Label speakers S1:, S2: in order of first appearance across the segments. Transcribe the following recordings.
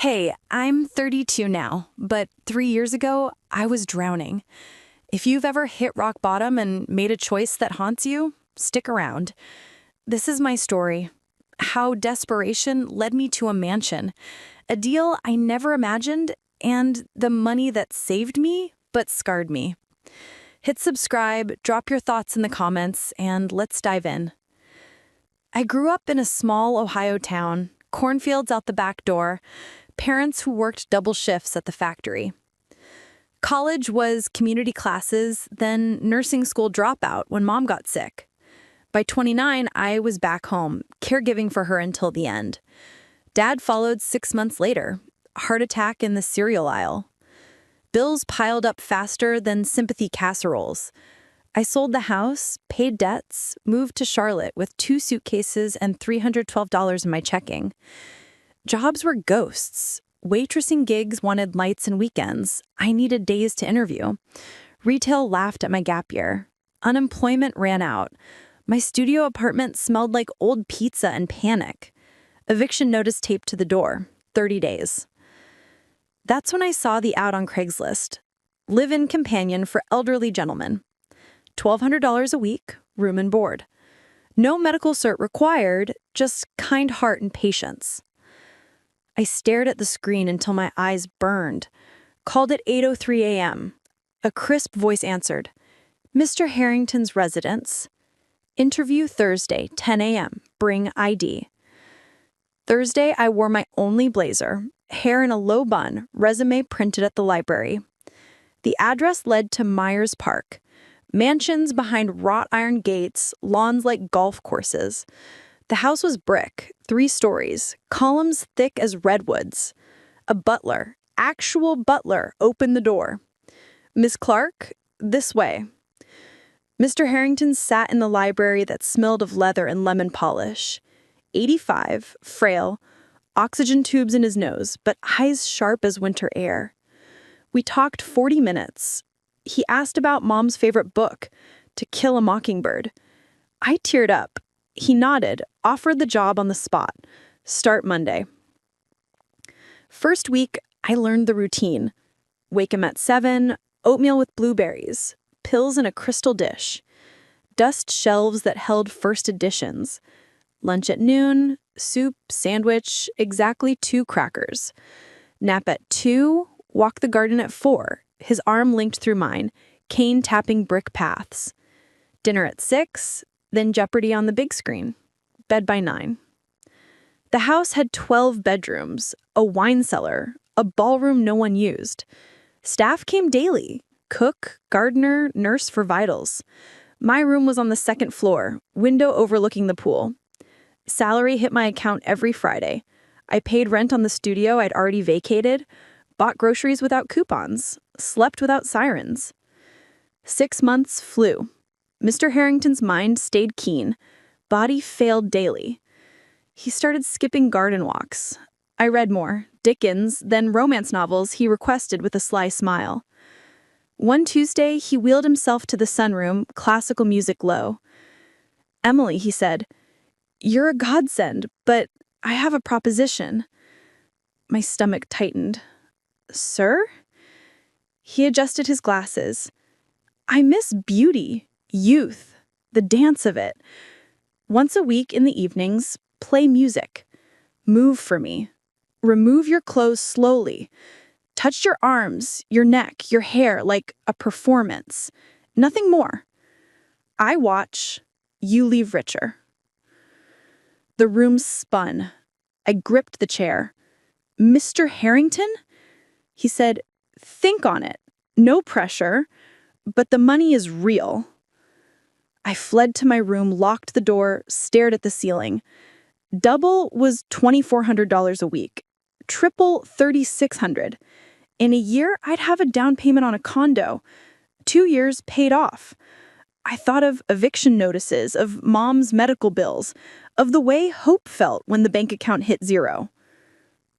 S1: Hey, I'm 32 now, but 3 years ago, I was drowning. If you've ever hit rock bottom and made a choice that haunts you, stick around. This is my story. How desperation led me to a mansion, a deal I never imagined, and the money that saved me but scarred me. Hit subscribe, drop your thoughts in the comments, and let's dive in. I grew up in a small Ohio town, cornfields out the back door, parents who worked double shifts at the factory. College was community classes, then nursing school dropout when mom got sick. By 29, I was back home, caregiving for her until the end. Dad followed 6 months later, heart attack in the cereal aisle. Bills piled up faster than sympathy casseroles. I sold the house, paid debts, moved to Charlotte with 2 suitcases and $312 in my checking. Jobs were ghosts. Waitressing gigs wanted nights and weekends. I needed days to interview. Retail laughed at my gap year. Unemployment ran out. My studio apartment smelled like old pizza and panic. Eviction notice taped to the door. 30 days. That's when I saw the ad on Craigslist. Live-in companion for elderly gentlemen. $1,200 a week, room and board. No medical cert required, just kind heart and patience. I stared at the screen until my eyes burned. Called at 8:03 a.m. A crisp voice answered, "Mr. Harrington's residence. Interview Thursday, 10 a.m. Bring ID." Thursday, I wore my only blazer, hair in a low bun, resume printed at the library. The address led to Myers Park. Mansions behind wrought iron gates, lawns like golf courses. The house was brick, 3 stories, columns thick as redwoods. A butler, actual butler, opened the door. "Miss Clark, this way." Mr. Harrington sat in the library that smelled of leather and lemon polish. 85, frail, oxygen tubes in his nose, but eyes sharp as winter air. We talked 40 minutes. He asked about Mom's favorite book, To Kill a Mockingbird. I teared up. He nodded, offered the job on the spot. Start Monday. First week, I learned the routine. Wake him at 7, oatmeal with blueberries, pills in a crystal dish. Dust shelves that held first editions. Lunch at noon, soup, sandwich, exactly 2 crackers. Nap at 2, walk the garden at 4, his arm linked through mine, cane tapping brick paths. Dinner at 6, then Jeopardy on the big screen. Bed by 9. The house had 12 bedrooms, a wine cellar, a ballroom no one used. Staff came daily, cook, gardener, nurse for vitals. My room was on the 2nd floor, window overlooking the pool. Salary hit my account every Friday. I paid rent on the studio I'd already vacated, bought groceries without coupons, slept without sirens. 6 months flew. Mr. Harrington's mind stayed keen. Body failed daily. He started skipping garden walks. I read more, Dickens, then romance novels he requested with a sly smile. One Tuesday, he wheeled himself to the sunroom, classical music low. "Emily," he said, "you're a godsend, but I have a proposition." My stomach tightened. "Sir?" He adjusted his glasses. "I miss beauty. Youth, the dance of it. Once a week in the evenings, play music. Move for me. Remove your clothes slowly. Touch your arms, your neck, your hair like a performance. Nothing more. I watch, you leave richer." The room spun. I gripped the chair. "Mr. Harrington?" He said, "Think on it. No pressure, but the money is real." I fled to my room, locked the door, stared at the ceiling. Double was $2,400 a week. Triple, $3,600. In a year, I'd have a down payment on a condo. 2 years paid off. I thought of eviction notices, of Mom's medical bills, of the way Hope felt when the bank account hit 0.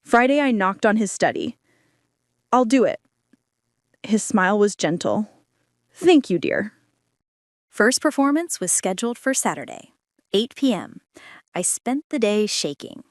S1: Friday, I knocked on his study. "I'll do it." His smile was gentle. "Thank you, dear."
S2: First performance was scheduled for Saturday, 8 p.m. I spent the day shaking.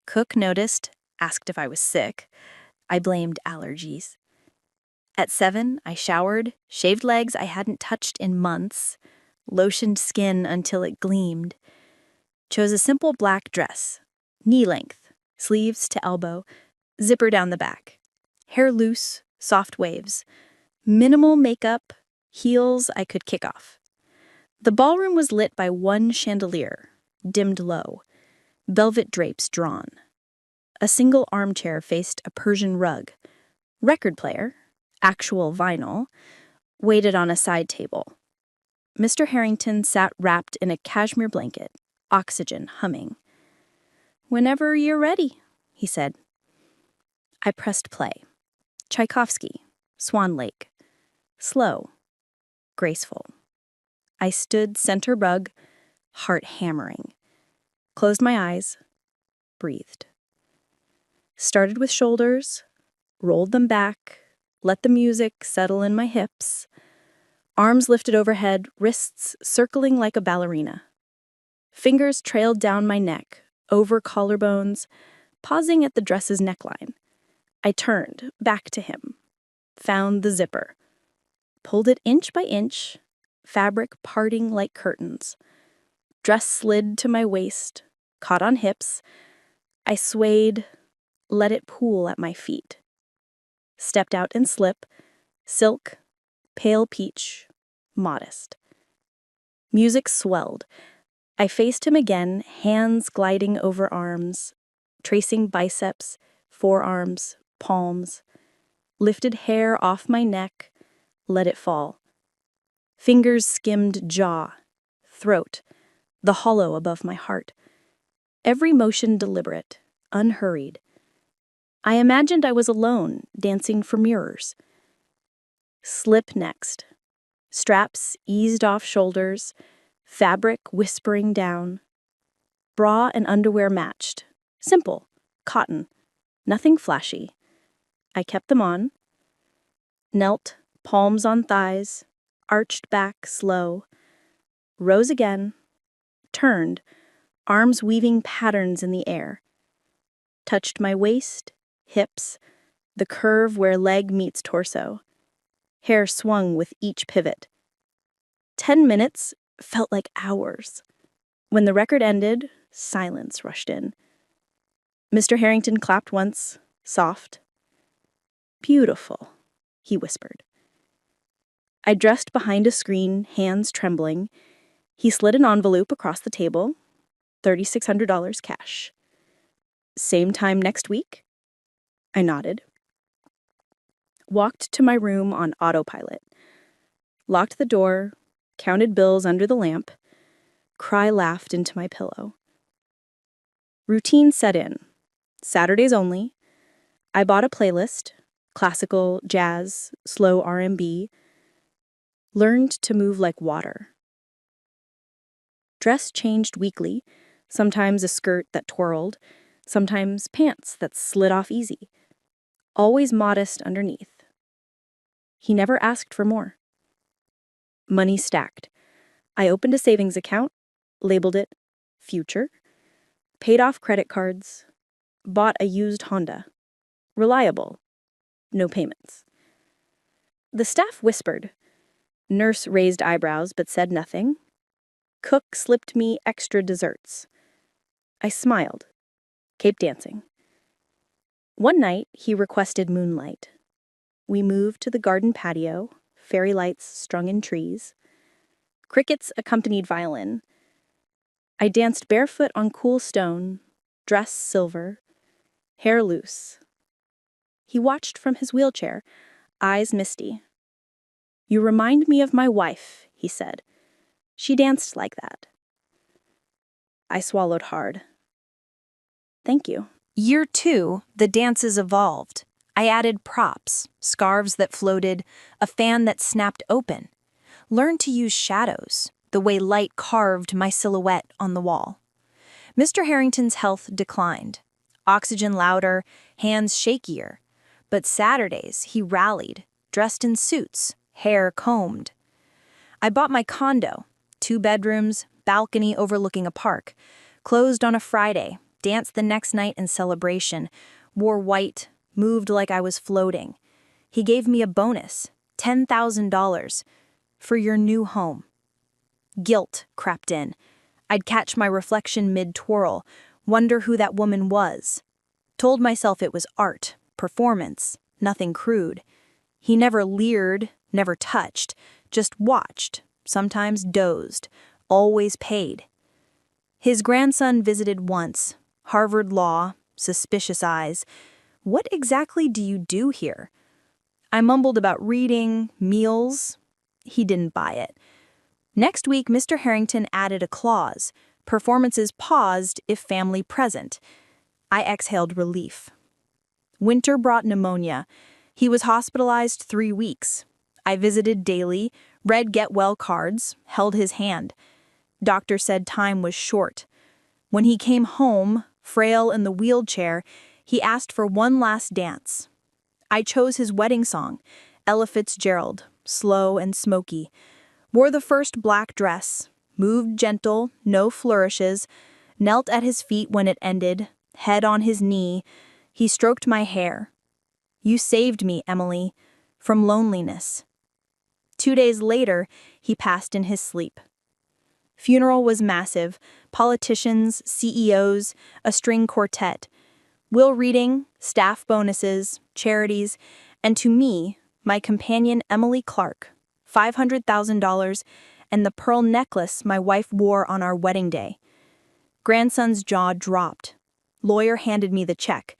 S2: Cook noticed asked if I was sick. I blamed allergies. At 7, I showered, shaved legs I hadn't touched in months, lotioned skin until it gleamed, chose a simple black dress, knee length, sleeves to elbow, zipper down the back, hair loose, soft waves, minimal makeup, heels I could kick off. The ballroom was lit by one chandelier, dimmed low, velvet drapes drawn. A single armchair faced a Persian rug. Record player, actual vinyl, waited on a side table. Mr. Harrington sat wrapped in a cashmere blanket, oxygen humming. "Whenever you're ready," he said. I pressed play. Tchaikovsky, Swan Lake. Slow, graceful. I stood center rug, heart hammering. Closed my eyes, breathed. Started with shoulders, rolled them back, let the music settle in my hips. Arms lifted overhead, wrists circling like a ballerina. Fingers trailed down my neck, over collarbones, pausing at the dress's neckline. I turned, back to him. Found the zipper. Pulled it inch by inch, fabric parting like curtains. Dress slid to my waist, caught on hips. I swayed, let it pool at my feet. Stepped out in slip, silk, pale peach, modest. Music swelled. I faced him again, hands gliding over arms, tracing biceps, forearms, palms. Lifted hair off my neck, let it fall. Fingers skimmed jaw, throat, the hollow above my heart. Every motion deliberate, unhurried. I imagined I was alone, dancing for mirrors. Slip next. Straps eased off shoulders, fabric whispering down. Bra and underwear matched. Simple, cotton, nothing flashy. I kept them on. Knelt, palms on thighs, arched back slow. Rose again, turned, arms weaving patterns in the air. Touched my waist, hips, the curve where leg meets torso. Hair swung with each pivot. 10 minutes felt like hours. When the record ended, silence rushed in. Mr. Harrington clapped once, soft. "Beautiful," he whispered. I dressed behind a screen, hands trembling. He slid an envelope across the table, $3,600 cash. "Same time next week?" I nodded. Walked to my room on autopilot. Locked the door, counted bills under the lamp. Cry laughed into my pillow. Routine set in. Saturdays only. I bought a playlist, classical, jazz, slow R&B. Learned to move like water. Dress changed weekly, sometimes a skirt that twirled, sometimes pants that slid off easy. Always modest underneath. He never asked for more. Money stacked. I opened a savings account, labeled it Future, paid off credit cards, bought a used Honda. Reliable. No payments. The staff whispered. Nurse raised eyebrows but said nothing. Cook slipped me extra desserts. I smiled. Kept dancing. One night, he requested moonlight. We moved to the garden patio, fairy lights strung in trees. Crickets accompanied violin. I danced barefoot on cool stone, dress silver, hair loose. He watched from his wheelchair, eyes misty. "You remind me of my wife," he said. "She danced like that." I swallowed hard. "Thank you."
S1: Year 2, the dances evolved. I added props, scarves that floated, a fan that snapped open. Learned to use shadows, the way light carved my silhouette on the wall. Mr. Harrington's health declined. Oxygen louder, hands shakier. But Saturdays, he rallied, dressed in suits, hair combed. I bought my condo, 2 bedrooms, balcony overlooking a park. Closed on a Friday, danced the next night in celebration,
S2: wore white, moved like I was floating. He gave me a bonus, $10,000, for your new home. Guilt crept in. I'd catch my reflection mid-twirl, wonder who that woman was. Told myself it was art, performance, nothing crude. He never leered, never touched, just watched, sometimes dozed, always paid. His grandson visited once, Harvard Law, suspicious eyes. What exactly do you do here? I mumbled about reading, meals. He didn't buy it. Next week, Mr. Harrington added a clause, performances paused if family present. I exhaled relief. Winter brought pneumonia. He was hospitalized 3 weeks. I visited daily, read get well cards, held his hand. Doctor said time was short. When he came home, frail in the wheelchair, he asked for one last dance. I chose his wedding song, Ella Fitzgerald, slow and smoky. Wore the first black dress, moved gentle, no flourishes, knelt at his feet when it ended, head on his knee. He stroked my hair. You saved me, Emily, from loneliness. 2 days later, he passed in his sleep. Funeral was massive, politicians, CEOs, a string quartet. Will reading, staff bonuses, charities, and to me, my companion Emily Clark, $500,000, and the pearl necklace my wife wore on our wedding day. Grandson's jaw dropped. Lawyer handed me the check.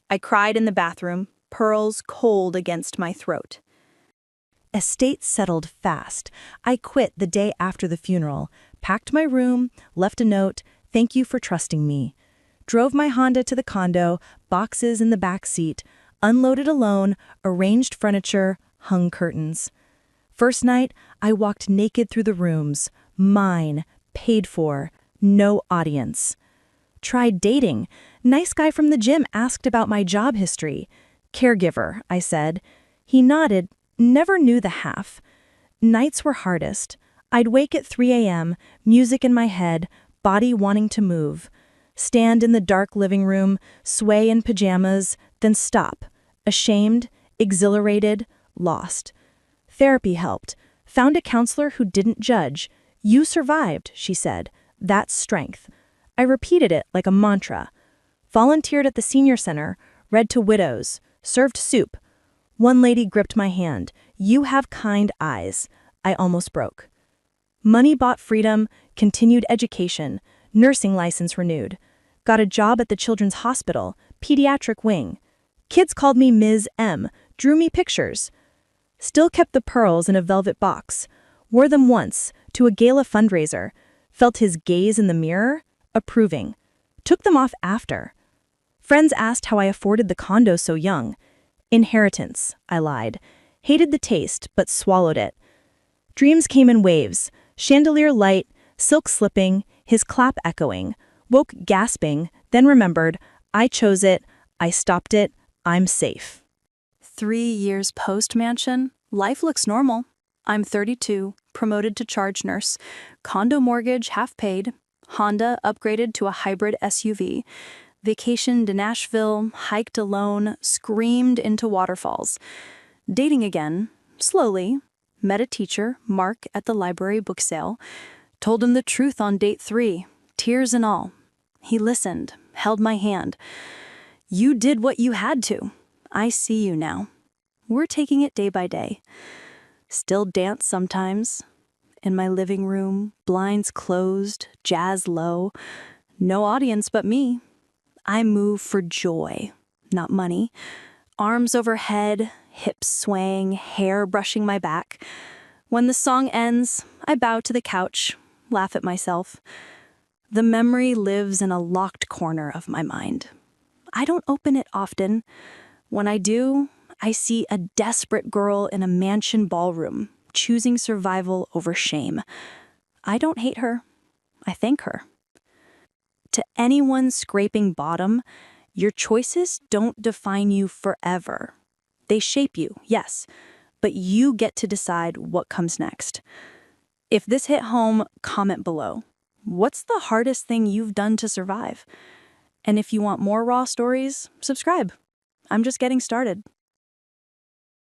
S2: I cried in the bathroom, pearls cold against my throat.
S1: Estate settled fast. I quit the day after the funeral, packed my room, left a note, "Thank you for trusting me." Drove my Honda to the condo, boxes in the back seat, unloaded alone, arranged furniture, hung curtains. First night, I walked naked through the rooms, mine, paid for, no audience. Tried dating. Nice guy from the gym asked about my job history. Caregiver, I said. He nodded, never knew the half. Nights were hardest. I'd wake at 3 a.m., music in my head, body wanting to move. Stand in the dark living room, sway in pajamas, then stop. Ashamed, exhilarated, lost. Therapy helped. Found a counselor who didn't judge. You survived, she said. That's strength. I repeated it like a mantra. Volunteered at the senior center, read to widows, served soup. One lady gripped my hand. You have kind eyes. I almost broke. Money bought freedom, continued education, nursing license renewed. Got a job at the Children's Hospital, pediatric wing. Kids called me Ms. M, drew me pictures. Still kept the pearls in a velvet box. Wore them once, to a gala fundraiser. Felt his gaze in the mirror, approving. Took them off after. Friends asked how I afforded the condo so young. Inheritance, I lied. Hated the taste, but swallowed it. Dreams came in waves. Chandelier light, silk slipping, his clap echoing. Woke gasping, then remembered, I chose it, I stopped it, I'm safe. 3 years post-mansion, life looks normal. I'm 32, promoted to charge nurse, condo mortgage half paid, Honda upgraded to a hybrid SUV, vacationed to Nashville, hiked alone, screamed into waterfalls. Dating again, slowly, met a teacher, Mark, at the library book sale, told him the truth on date 3, tears and all. He listened, held my hand. You did what you had to. I see you now. We're taking it day by day. Still dance sometimes. In my living room, blinds closed, jazz low. No audience but me. I move for joy, not money. Arms overhead, hips swaying, hair brushing my back. When the song ends, I bow to the couch, laugh at myself. The memory lives in a locked corner of my mind. I don't open it often. When I do, I see a desperate girl in a mansion ballroom, choosing survival over shame. I don't hate her. I thank her. To anyone scraping bottom, your choices don't define you forever. They shape you, yes, but you get to decide what comes next. If this hit home, comment below. What's the hardest thing you've done to survive? And if you want more raw stories, subscribe. I'm just getting started.